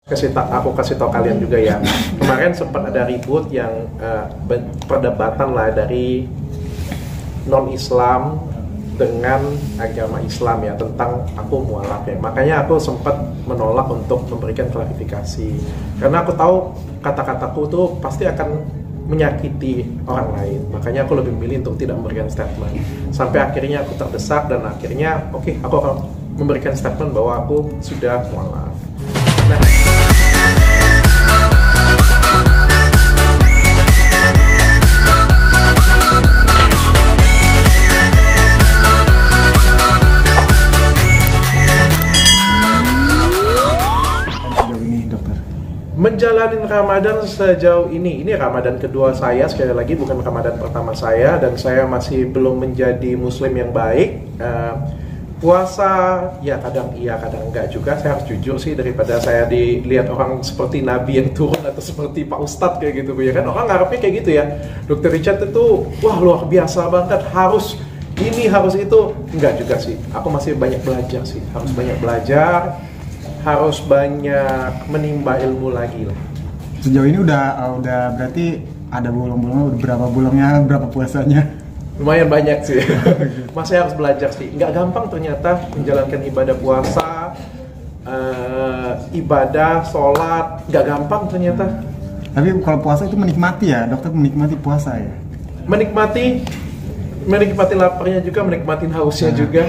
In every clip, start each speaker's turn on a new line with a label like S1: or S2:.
S1: Aku kasih tau kalian juga ya. Kemarin sempat ada ribut yang perdebatan lah dari non-Islam dengan agama Islam ya tentang aku mualaf ya. Makanya aku sempat menolak untuk memberikan klarifikasi karena aku tahu kata-kataku tuh pasti akan menyakiti orang lain. Makanya aku lebih memilih untuk tidak memberikan statement. Sampai akhirnya aku terdesak dan akhirnya oke, aku akan memberikan statement bahwa aku sudah mualaf. Nah, menjalani Ramadan sejauh ini Ramadan kedua saya, sekali lagi bukan Ramadan pertama saya, dan saya masih belum menjadi muslim yang baik. Puasa ya kadang iya kadang enggak juga, saya harus jujur sih, daripada saya dilihat orang seperti Nabi yang turun atau seperti Pak Ustadz kayak gitu ya kan, orang ngarepnya kayak gitu ya. Dokter Richard itu wah luar biasa banget, harus ini harus itu, enggak juga sih. Aku masih banyak belajar sih, harus banyak belajar, harus banyak menimba ilmu lagi lah.
S2: Sejauh ini udah berarti ada bolong-bolongnya, berapa bolongnya, berapa puasanya?
S1: Lumayan banyak sih. Masih harus belajar sih. Nggak gampang ternyata menjalankan ibadah puasa, ibadah, sholat. Nggak gampang ternyata.
S2: Tapi kalau puasa itu menikmati ya, dokter, menikmati puasa ya? Menikmati
S1: laparnya juga, menikmatin hausnya juga.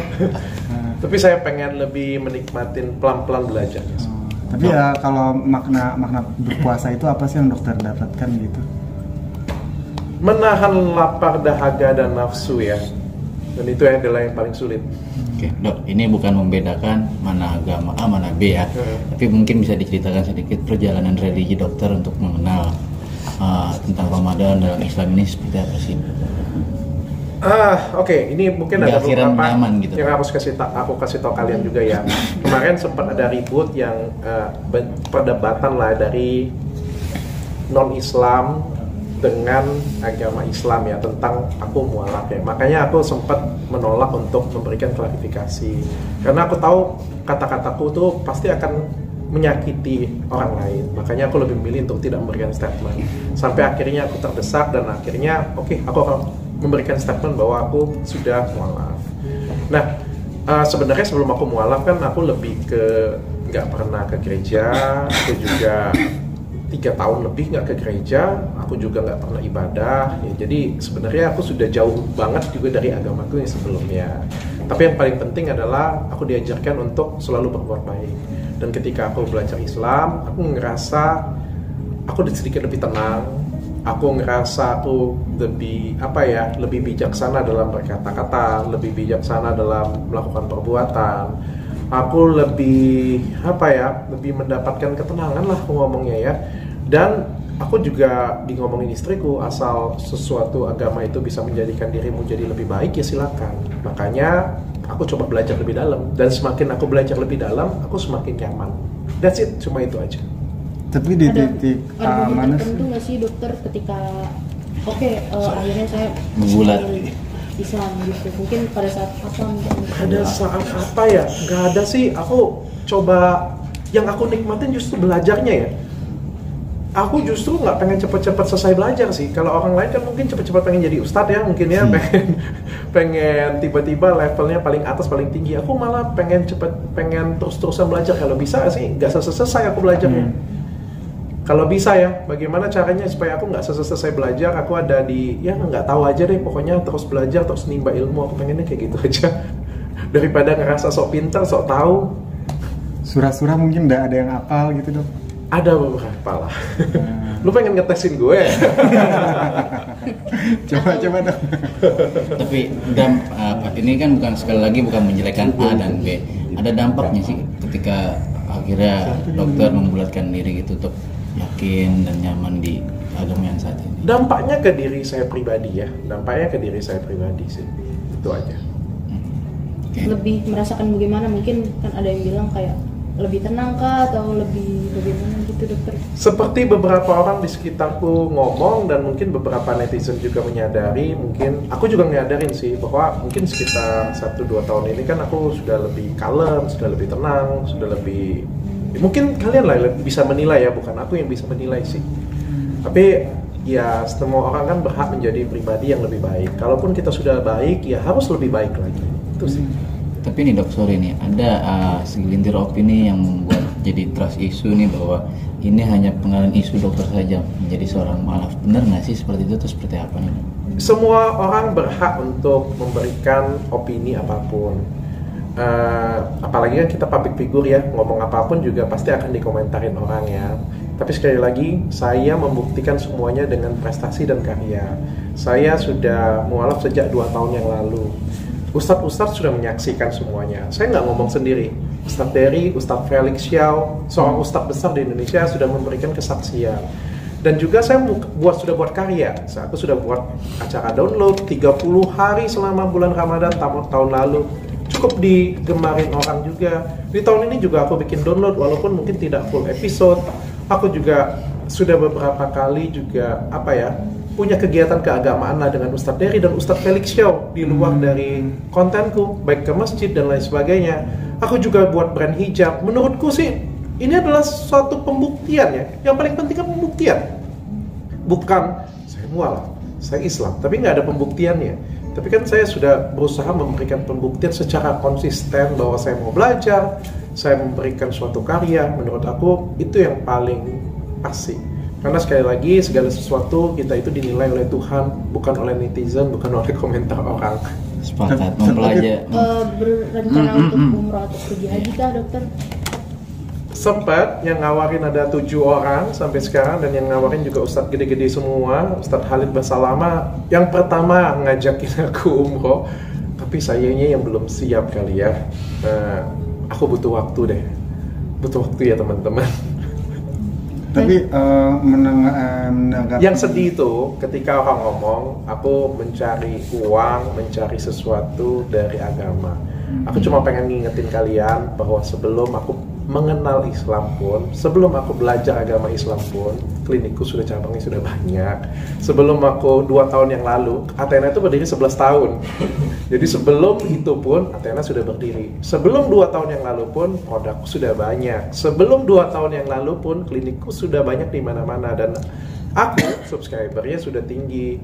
S1: Tapi saya pengen lebih menikmatin pelan-pelan belajarnya.
S2: Tapi ya kalau makna berpuasa itu apa sih yang dokter dapatkan gitu?
S1: Menahan lapar, dahaga, dan nafsu ya. Dan itu adalah yang paling sulit.
S3: Oke, Dok, ini bukan membedakan mana agama A, mana B ya. Tapi mungkin bisa diceritakan sedikit perjalanan religi dokter untuk mengenal tentang Ramadan dalam Islam ini seperti apa sih?
S1: Oke, ini mungkin ada beberapa
S3: nyaman, gitu,
S1: yang aku kasih tau kalian juga ya. Kemarin sempat ada ribut yang perdebatan lah dari non-Islam dengan agama Islam ya tentang aku mualaf ya. Makanya aku sempat menolak untuk memberikan klarifikasi karena aku tahu kata-kataku tuh pasti akan menyakiti orang lain. Makanya aku lebih memilih untuk tidak memberikan statement. Sampai akhirnya aku terdesak dan akhirnya oke, aku akan memberikan statement bahwa aku sudah mualaf. Nah, sebenarnya sebelum aku mualaf kan aku lebih ke nggak pernah ke gereja. Aku juga 3 tahun lebih nggak ke gereja. Aku juga nggak pernah ibadah ya, jadi sebenarnya aku sudah jauh banget juga dari agamaku yang sebelumnya. Tapi yang paling penting adalah aku diajarkan untuk selalu berbuat baik. Dan ketika aku belajar Islam, aku ngerasa aku sedikit lebih tenang. Aku ngerasa aku lebih bijaksana dalam berkata-kata, lebih bijaksana dalam melakukan perbuatan. Aku lebih lebih mendapatkan ketenangan lah aku ngomongnya ya. Dan aku juga ngomongin istriku, asal sesuatu agama itu bisa menjadikan dirimu jadi lebih baik ya silakan. Makanya aku coba belajar lebih dalam, dan semakin aku belajar lebih dalam, aku semakin nyaman. That's it, cuma itu aja.
S2: Tapi di titik mana sih?
S4: Tertentu nggak sih dokter ketika akhirnya saya
S3: membulat
S4: Islam gitu, mungkin pada saat apa?
S1: Pada saat apa ya? Nggak ada sih. Aku coba, yang aku nikmatin justru belajarnya ya. Aku justru nggak pengen cepet-cepet selesai belajar sih. Kalau orang lain kan mungkin cepet-cepet pengen jadi ustadz ya, mungkin ya pengen tiba-tiba levelnya paling atas paling tinggi. Aku malah pengen terus-terusan belajar. Kalau bisa sih nggak selesai aku belajarnya. Kalau bisa ya, bagaimana caranya supaya aku nggak selesai belajar, aku ada nggak tahu aja deh, pokoknya terus belajar, terus nimba ilmu, aku pengennya kayak gitu aja. Daripada ngerasa sok pintar, sok tahu.
S2: Surah-surah mungkin udah ada yang hafal gitu dok?
S1: Ada beberapa lah. Lu pengen ngetesin gue?
S2: Coba dong.
S3: Tapi ini kan sekali lagi bukan menjelekkan A dan B. Ada dampaknya sih ketika akhirnya dokter membulatkan diri gitu untuk yakin dan nyaman di agama yang saat ini.
S1: Dampaknya ke diri saya pribadi ya. Sih. Itu aja.
S4: Lebih merasakan bagaimana? Mungkin kan ada yang bilang kayak lebih tenang kah atau lebih bagaimana gitu dokter?
S1: Seperti beberapa orang di sekitarku ngomong, dan mungkin beberapa netizen juga menyadari, mungkin aku juga menyadarin sih bahwa mungkin sekitar 1-2 tahun ini kan aku sudah lebih kalem, sudah lebih tenang, sudah lebih Mungkin kalian lah yang bisa menilai ya, bukan aku yang bisa menilai sih. Tapi ya semua orang kan berhak menjadi pribadi yang lebih baik. Kalaupun kita sudah baik, ya harus lebih baik lagi. Itu sih.
S3: Tapi nih dok, sorry nih, ada segelintir opini yang membuat jadi trust isu nih bahwa ini hanya pengalihan isu dokter saja menjadi seorang mualaf. Benar nggak sih seperti itu atau seperti apa nih?
S1: Semua orang berhak untuk memberikan opini apapun. Apalagi kan kita public figure ya, ngomong apapun juga pasti akan dikomentarin orang ya. Tapi sekali lagi, saya membuktikan semuanya dengan prestasi dan karya. Saya sudah mualaf sejak 2 tahun yang lalu. Ustadz sudah menyaksikan semuanya. Saya nggak ngomong sendiri. Ustadz Terry, Ustadz Felix Xiao, seorang ustadz besar di Indonesia sudah memberikan kesaksian. Dan juga saya sudah buat karya. Aku sudah buat acara download 30 hari selama bulan Ramadan tahun lalu. Cukup digemarin orang juga. Di tahun ini juga aku bikin download walaupun mungkin tidak full episode. Aku juga sudah beberapa kali juga punya kegiatan keagamaan lah dengan Ustadz Terry dan Ustadz Felix Xiao di luar dari kontenku, baik ke masjid dan lain sebagainya. Aku juga buat brand hijab. Menurutku sih ini adalah suatu pembuktian ya. Yang paling penting kan pembuktian. Bukan saya mualaf, saya Islam, tapi nggak ada pembuktiannya. Tapi kan saya sudah berusaha memberikan pembuktian secara konsisten bahwa saya mau belajar, saya memberikan suatu karya. Menurut aku itu yang paling pasti. Karena sekali lagi segala sesuatu kita itu dinilai oleh Tuhan, bukan oleh netizen, bukan oleh komentar orang.
S3: Sepakat, mempelajari.
S4: Berencana untuk umroh atau pergi haji kah dokter?
S1: Sempat yang ngawarin ada 7 orang sampai sekarang, dan yang ngawarin juga ustadz gede-gede semua. Ustadz Khalid Basalama yang pertama ngajakin aku umroh, tapi sayangnya yang belum siap kali ya. Aku butuh waktu deh, butuh waktu ya teman-teman.
S2: Tapi menanggapi
S1: yang sedih itu ketika orang ngomong aku mencari uang, mencari sesuatu dari agama. Aku cuma pengen ngingetin kalian bahwa sebelum aku mengenal Islam pun, sebelum aku belajar agama Islam pun, klinikku sudah cabangnya sudah banyak. Sebelum aku 2 tahun yang lalu, Athena itu berdiri 11 tahun. Jadi sebelum itu pun Athena sudah berdiri. Sebelum 2 tahun yang lalu pun produkku sudah banyak. Sebelum 2 tahun yang lalu pun klinikku sudah banyak di mana-mana, dan aku subscribernya sudah tinggi.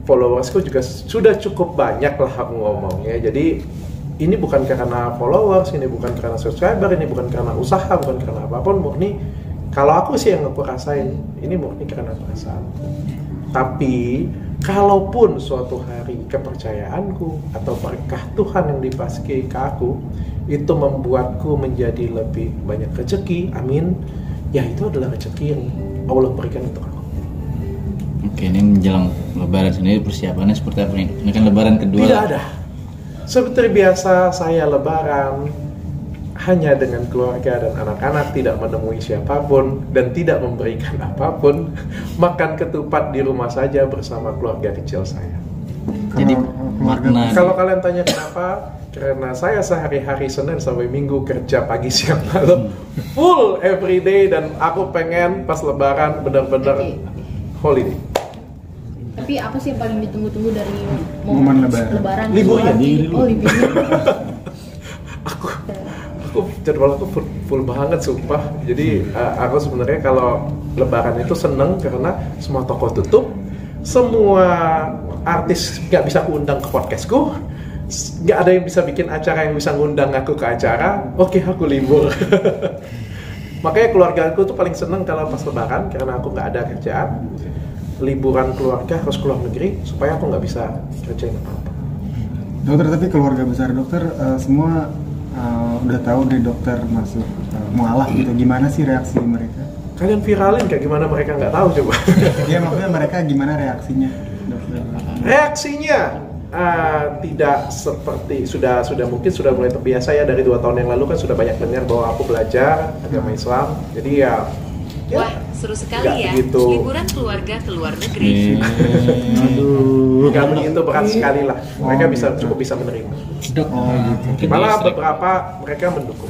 S1: Followersku juga sudah cukup banyak lah aku ngomongnya. Jadi ini bukan karena followers, ini bukan karena subscriber, ini bukan karena usaha, bukan karena apapun, murni kalau aku sih yang aku rasain, ini murni karena perasaan. Tapi kalaupun suatu hari kepercayaanku atau berkah Tuhan yang dipaskai ke aku itu membuatku menjadi lebih banyak rezeki, amin, ya itu adalah rezeki yang Allah berikan untuk aku.
S3: Oke, ini menjelang Lebaran sendiri persiapannya seperti apa nih? Ini kan Lebaran kedua.
S1: Tidak ada. Seperti biasa saya Lebaran hanya dengan keluarga dan anak-anak, tidak menemui siapapun dan tidak memberikan apapun. Makan ketupat di rumah saja bersama keluarga kecil saya.
S3: Jadi makna.
S1: Kalau kalian tanya kenapa? Karena saya sehari-hari Senin sampai Minggu kerja pagi siang malam, full everyday, dan aku pengen pas Lebaran benar-benar holiday.
S4: Tapi apa sih yang paling ditunggu-tunggu dari
S2: Momen
S4: Lebaran?
S1: Liburnya.
S4: Oh, liburnya.
S1: Aku jadwal aku full banget sumpah. Jadi aku sebenarnya kalau Lebaran itu seneng karena semua toko tutup, semua artis nggak bisa kuundang ke podcastku, nggak ada yang bisa bikin acara yang bisa ngundang aku ke acara. Oke, aku libur. Makanya keluarga aku tuh paling seneng kalau pas Lebaran karena aku nggak ada kerjaan. Liburan keluarga harus keluar negeri supaya aku nggak bisa kerjain apa-apa.
S2: Dokter, tapi keluarga besar dokter semua udah tahu deh dokter masuk mualaf gitu. Gimana sih reaksi mereka?
S1: Kalian viralin kayak gimana mereka nggak tahu coba?
S2: Ya maksudnya mereka gimana reaksinya dokter?
S1: Reaksinya tidak seperti sudah mungkin sudah mulai terbiasa ya, dari 2 tahun yang lalu kan sudah banyak dengar bahwa aku belajar agama Islam. Jadi ya
S5: wah, seru sekali ya.
S1: Begitu.
S5: Liburan keluarga ke luar negeri.
S2: Aduh.
S1: Gak begitu berat sekali lah. Mereka cukup bisa menerima.
S3: Dok,
S2: Oh gitu.
S3: mungkin
S1: Malah
S3: listrik.
S1: beberapa mereka mendukung.